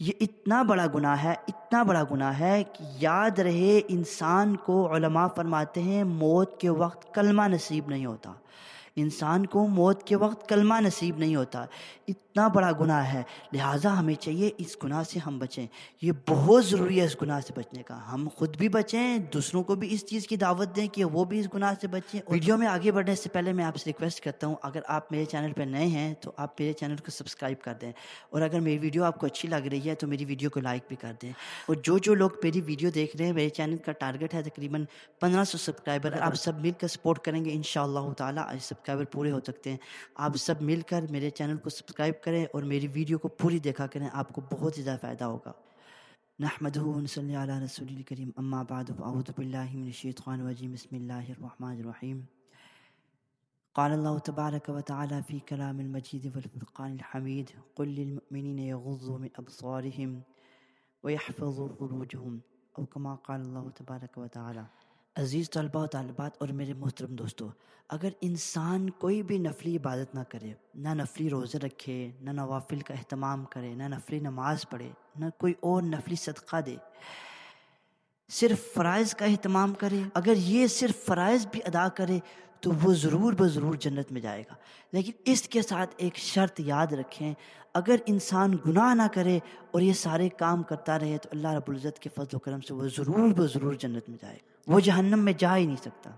یہ اتنا بڑا گناہ ہے، اتنا بڑا گناہ ہے کہ یاد رہے انسان کو علماء فرماتے ہیں موت کے وقت کلمہ نصیب نہیں ہوتا، انسان کو موت کے وقت کلمہ نصیب نہیں ہوتا۔ اتنا بڑا گناہ ہے، لہٰذا ہمیں چاہیے اس گناہ سے ہم بچیں۔ یہ بہت ضروری ہے اس گناہ سے بچنے کا، ہم خود بھی بچیں، دوسروں کو بھی اس چیز کی دعوت دیں کہ وہ بھی اس گناہ سے بچیں۔ ویڈیو میں آگے بڑھنے سے پہلے میں آپ سے ریکویسٹ کرتا ہوں، اگر آپ میرے چینل پہ نئے ہیں تو آپ میرے چینل کو سبسکرائب کر دیں، اور اگر میری ویڈیو آپ کو اچھی لگ رہی ہے تو میری ویڈیو کو لائک بھی کر دیں۔ اور جو لوگ میری ویڈیو دیکھ رہے ہیں، میرے چینل کا ٹارگٹ ہے تقریباً 1500 سبسکرائبر، آپ سب مل کر سپورٹ کریں گے انشاءاللہ تعالیٰ سبسکرائبر پورے ہو سکتے ہیں۔ آپ سب مل کر میرے چینل کو سبسکرائب کریں اور میری ویڈیو کو پوری دیکھا کریں، آپ کو بہت زیادہ فائدہ ہوگا۔ نحمدہ ونصلی علی رسول الکریم، اما بعد فاعوذ باللہ من الشیطان الرجیم، بسم اللہ الرحمن الرحیم۔ قال اللہ تبارک و تعالی فی کلام المجید والفرقان الحمید، قل للمؤمنین یغضوا من ابصارہم ویحفظوا فروجہم، او کما قال اللہ تبارک و تعالی۔ عزیز طلبہ و طالبات اور میرے محترم دوستو، اگر انسان کوئی بھی نفلی عبادت نہ کرے، نہ نفلی روزے رکھے، نہ نوافل کا اہتمام کرے، نہ نفلی نماز پڑھے، نہ کوئی اور نفلی صدقہ دے، صرف فرائض کا اہتمام کرے، اگر یہ صرف فرائض بھی ادا کرے تو وہ ضرور بضرور جنت میں جائے گا۔ لیکن اس کے ساتھ ایک شرط یاد رکھیں، اگر انسان گناہ نہ کرے اور یہ سارے کام کرتا رہے تو اللہ رب العزت کے فضل و کرم سے وہ ضرور بضرور جنت میں جائے گا، وہ جہنم میں جا ہی نہیں سکتا۔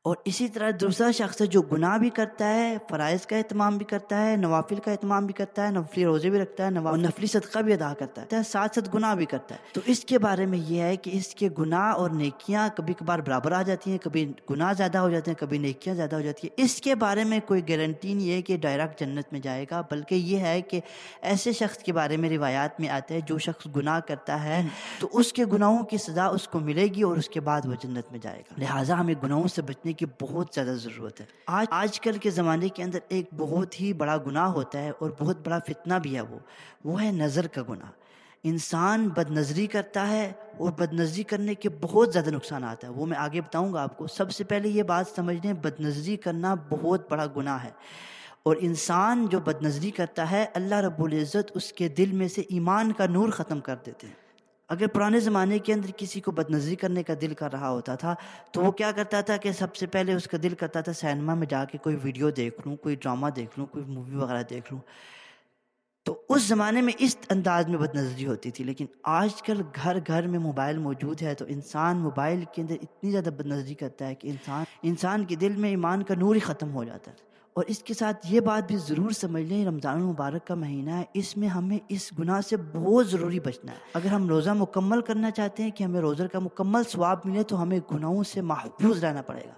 اور اسی طرح دوسرا شخص ہے جو گناہ بھی کرتا ہے، فرائض کا اہتمام بھی کرتا ہے، نوافل کا اہتمام بھی کرتا ہے، نفلی روزے بھی رکھتا ہے، اور نفلی صدقہ بھی ادا کرتا ہے، ساتھ ساتھ گناہ بھی کرتا ہے، تو اس کے بارے میں یہ ہے کہ اس کے گناہ اور نیکیاں کبھی کبھار برابر آ جاتی ہیں، کبھی گناہ زیادہ ہو جاتے ہیں، کبھی نیکیاں زیادہ ہو جاتی ہیں۔ اس کے بارے میں کوئی گارنٹی نہیں ہے کہ ڈائریکٹ جنت میں جائے گا، بلکہ یہ ہے کہ ایسے شخص کے بارے میں روایات میں آتا ہے جو شخص گناہ کرتا ہے تو اس کے گناہوں کی سزا اس کو ملے گی اور اس کے بعد وہ جنت میں جائے گا۔ لہٰذا ہمیں گناہوں سے بچنے کی بہت زیادہ ضرورت ہے۔ آج کل کے زمانے کے اندر ایک بہت ہی بڑا گناہ ہوتا ہے اور بہت بڑا فتنہ بھی ہے، وہ ہے نظر کا گناہ۔ انسان بد نظری کرتا ہے اور بد نظری کرنے کے بہت زیادہ نقصانات ہیں، وہ میں آگے بتاؤں گا آپ کو۔ سب سے پہلے یہ بات سمجھ لیں، بد نظری کرنا بہت بڑا گناہ ہے، اور انسان جو بد نظری کرتا ہے اللہ رب العزت اس کے دل میں سے ایمان کا نور ختم کر دیتے ہیں۔ اگر پرانے زمانے کے اندر کسی کو بد نظری کرنے کا دل کر رہا ہوتا تھا تو وہ کیا کرتا تھا کہ سب سے پہلے اس کا دل کرتا تھا سینما میں جا کے کوئی ویڈیو دیکھ لوں، کوئی ڈرامہ دیکھ لوں، کوئی مووی وغیرہ دیکھ لوں۔ تو اس زمانے میں اس انداز میں بد نظری ہوتی تھی، لیکن آج کل گھر گھر میں موبائل موجود ہے تو انسان موبائل کے اندر اتنی زیادہ بد نظری کرتا ہے کہ انسان کے دل میں ایمان کا نور ہی ختم ہو جاتا ہے۔ اور اس کے ساتھ یہ بات بھی ضرور سمجھ لیں، رمضان المبارک کا مہینہ ہے، اس میں ہمیں اس گناہ سے بہت ضروری بچنا ہے۔ اگر ہم روزہ مکمل کرنا چاہتے ہیں کہ ہمیں روزہ کا مکمل ثواب ملے تو ہمیں گناہوں سے محفوظ رہنا پڑے گا۔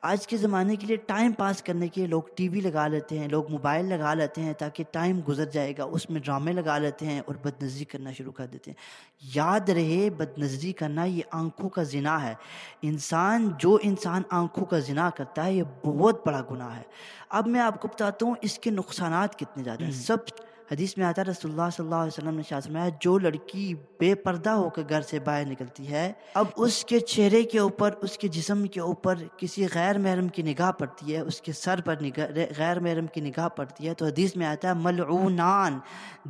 آج کے زمانے کے لیے ٹائم پاس کرنے کے لیے لوگ ٹی وی لگا لیتے ہیں، لوگ موبائل لگا لیتے ہیں تاکہ ٹائم گزر جائے گا، اس میں ڈرامے لگا لیتے ہیں اور بد نظری کرنا شروع کر دیتے ہیں۔ یاد رہے بد نظری کرنا یہ آنکھوں کا زنا ہے۔ جو انسان آنکھوں کا زنا کرتا ہے یہ بہت بڑا گناہ ہے۔ اب میں آپ کو بتاتا ہوں اس کے نقصانات کتنے زیادہ ہیں۔ حدیث میں آتا ہے، رسول اللہ صلی اللہ علیہ وسلم نے ارشاد فرمایا، جو لڑکی بے پردہ ہو کر گھر سے باہر نکلتی ہے، اب اس کے چہرے کے اوپر، اس کے جسم کے اوپر کسی غیر محرم کی نگاہ پڑتی ہے، اس کے سر پر غیر محرم کی نگاہ پڑتی ہے تو حدیث میں آتا ہے ملعونان،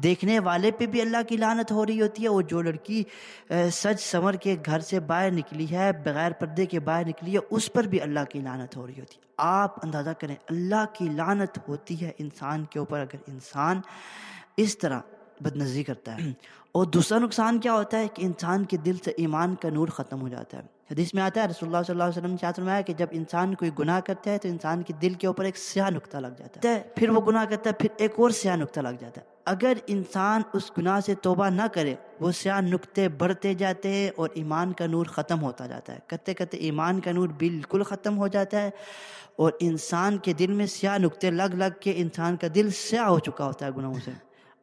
دیکھنے والے پہ بھی اللہ کی لعنت ہو رہی ہوتی ہے، اور جو لڑکی سج سنور کے گھر سے باہر نکلی ہے، بغیر پردے کے باہر نکلی ہے، اس پر بھی اللہ کی لعنت ہو رہی ہوتی ہے۔ آپ اندازہ کریں اللہ کی لعنت ہوتی ہے انسان کے اوپر اگر انسان اس طرح بد نظری کرتا ہے۔ اور دوسرا نقصان کیا ہوتا ہے کہ انسان کے دل سے ایمان کا نور ختم ہو جاتا ہے۔ حدیث میں آتا ہے، رسول اللہ صلی اللہ علیہ وسلم نے فرمایا کہ جب انسان کوئی گناہ کرتا ہے تو انسان کے دل کے اوپر ایک سیاہ نقطہ لگ جاتا ہے، پھر وہ گناہ کرتا ہے، پھر ایک اور سیاہ نقطہ لگ جاتا ہے۔ اگر انسان اس گناہ سے توبہ نہ کرے وہ سیاہ نقطے بڑھتے جاتے ہیں اور ایمان کا نور ختم ہوتا جاتا ہے، کرتے کرتے ایمان کا نور بالکل ختم ہو جاتا ہے، اور انسان کے دل میں سیاہ نقطے لگ لگ کے انسان کا دل سیاہ ہو چکا ہوتا ہے گناہوں سے۔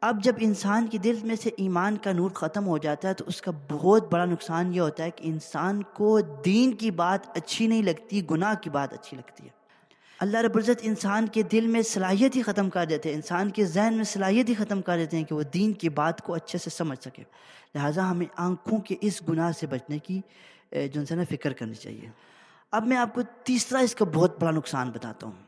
اب جب انسان کے دل میں سے ایمان کا نور ختم ہو جاتا ہے تو اس کا بہت بڑا نقصان یہ ہوتا ہے کہ انسان کو دین کی بات اچھی نہیں لگتی، گناہ کی بات اچھی لگتی ہے۔ اللہ رب العزت انسان کے دل میں صلاحیت ہی ختم کر دیتے ہیں، انسان کے ذہن میں صلاحیت ہی ختم کر دیتے ہیں کہ وہ دین کی بات کو اچھے سے سمجھ سکے۔ لہٰذا ہمیں آنکھوں کے اس گناہ سے بچنے کی جو ہے نا فکر کرنی چاہیے۔ اب میں آپ کو تیسرا اس کا بہت بڑا نقصان بتاتا ہوں۔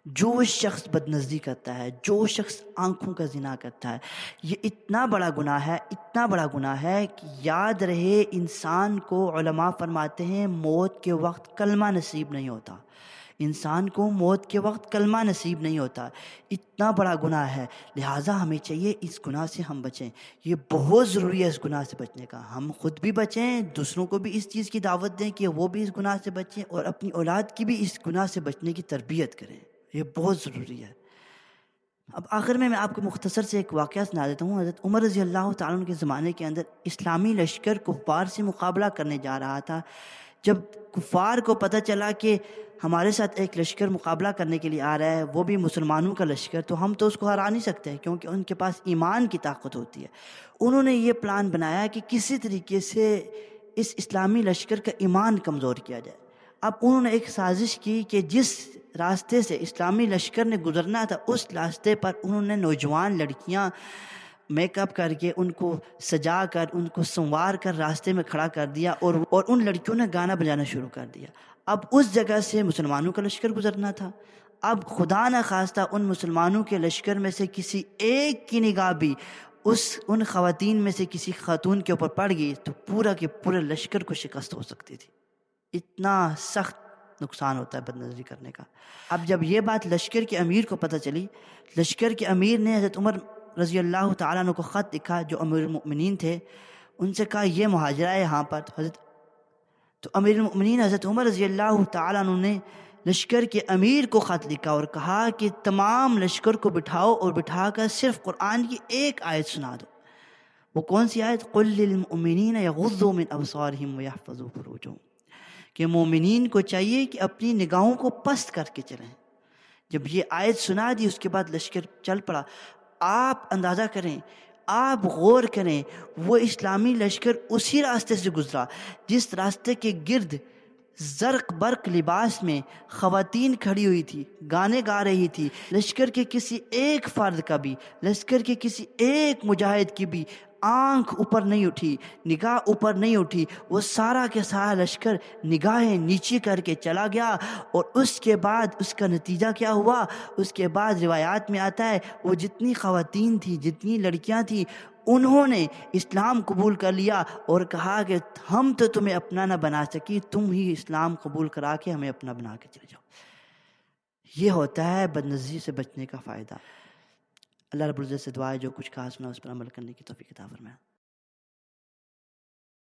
جو شخص بدنظری کرتا ہے، جو شخص آنکھوں کا زنا کرتا ہے، یہ اتنا بڑا گناہ ہے، اتنا بڑا گناہ ہے کہ یاد رہے انسان کو علماء فرماتے ہیں موت کے وقت کلمہ نصیب نہیں ہوتا، انسان کو موت کے وقت کلمہ نصیب نہیں ہوتا، اتنا بڑا گناہ ہے۔ لہٰذا ہمیں چاہیے اس گناہ سے ہم بچیں، یہ بہت ضروری ہے اس گناہ سے بچنے کا، ہم خود بھی بچیں، دوسروں کو بھی اس چیز کی دعوت دیں کہ وہ بھی اس گناہ سے بچیں، اور اپنی اولاد کی بھی اس گناہ سے بچنے کی تربیت کریں، یہ بہت ضروری ہے۔ اب آخر میں آپ کو مختصر سے ایک واقعہ سنا دیتا ہوں۔ حضرت عمر رضی اللہ تعالیٰ عنہ کے زمانے کے اندر اسلامی لشکر کفار سے مقابلہ کرنے جا رہا تھا۔ جب کفار کو پتہ چلا کہ ہمارے ساتھ ایک لشکر مقابلہ کرنے کے لیے آ رہا ہے، وہ بھی مسلمانوں کا لشکر، تو ہم تو اس کو ہرا نہیں سکتے کیونکہ ان کے پاس ایمان کی طاقت ہوتی ہے۔ انہوں نے یہ پلان بنایا کہ کسی طریقے سے اس اسلامی لشکر کا ایمان کمزور کیا جائے۔ اب انہوں نے ایک سازش کی کہ جس راستے سے اسلامی لشکر نے گزرنا تھا اس راستے پر انہوں نے نوجوان لڑکیاں میک اپ کر کے ان کو سجا کر ان کو سنوار کر راستے میں کھڑا کر دیا، اور ان لڑکیوں نے گانا بجانا شروع کر دیا۔ اب اس جگہ سے مسلمانوں کا لشکر گزرنا تھا، اب خدا نہ خواستہ ان مسلمانوں کے لشکر میں سے کسی ایک کی نگاہ بھی ان خواتین میں سے کسی خاتون کے اوپر پڑ گئی تو پورا کے پورے لشکر کو شکست ہو سکتی تھی۔ اتنا سخت نقصان ہوتا ہے بدنظری کرنے کا۔ اب جب یہ بات لشکر کے امیر کو پتہ چلی، لشکر کے امیر نے حضرت عمر رضی اللہ تعالیٰ عنہ کو خط لکھا، جو امیر المؤمنین تھے، ان سے کہا یہ مہاجرہ ہے یہاں پر۔ تو امیر المؤمنین حضرت عمر رضی اللہ تعالیٰ عنہ نے لشکر کے امیر کو خط لکھا اور کہا کہ تمام لشکر کو بٹھاؤ اور بٹھا کر صرف قرآن کی ایک آیت سنا دو۔ وہ کون سی آیت؟ قل للمؤمنین یغضوا من ابصارہم ویحفظوا فروجہم، کہ مومنین کو چاہیے کہ اپنی نگاہوں کو پست کر کے چلیں۔ جب یہ آیت سنا دی اس کے بعد لشکر چل پڑا۔ آپ اندازہ کریں، آپ غور کریں، وہ اسلامی لشکر اسی راستے سے گزرا جس راستے کے گرد زرق برق لباس میں خواتین کھڑی ہوئی تھی، گانے گا رہی تھی۔ لشکر کے کسی ایک فرد کا بھی، لشکر کے کسی ایک مجاہد کی بھی آنکھ اوپر نہیں اٹھی، نگاہ اوپر نہیں اٹھی، وہ سارا کے سارا لشکر نگاہیں نیچی کر کے چلا گیا۔ اور اس کے بعد اس کا نتیجہ کیا ہوا؟ اس کے بعد روایات میں آتا ہے وہ جتنی خواتین تھیں، جتنی لڑکیاں تھیں، انہوں نے اسلام قبول کر لیا اور کہا کہ ہم تو تمہیں اپنا نہ بنا سکی، تم ہی اسلام قبول کرا کے ہمیں اپنا بنا کے چلے جاؤ۔ یہ ہوتا ہے بدنظری سے بچنے کا فائدہ۔ اللہ رب العزت سے دعا ہے جو کچھ کہا سنا اس پر عمل کرنے کی توفیق عطا فرمائے۔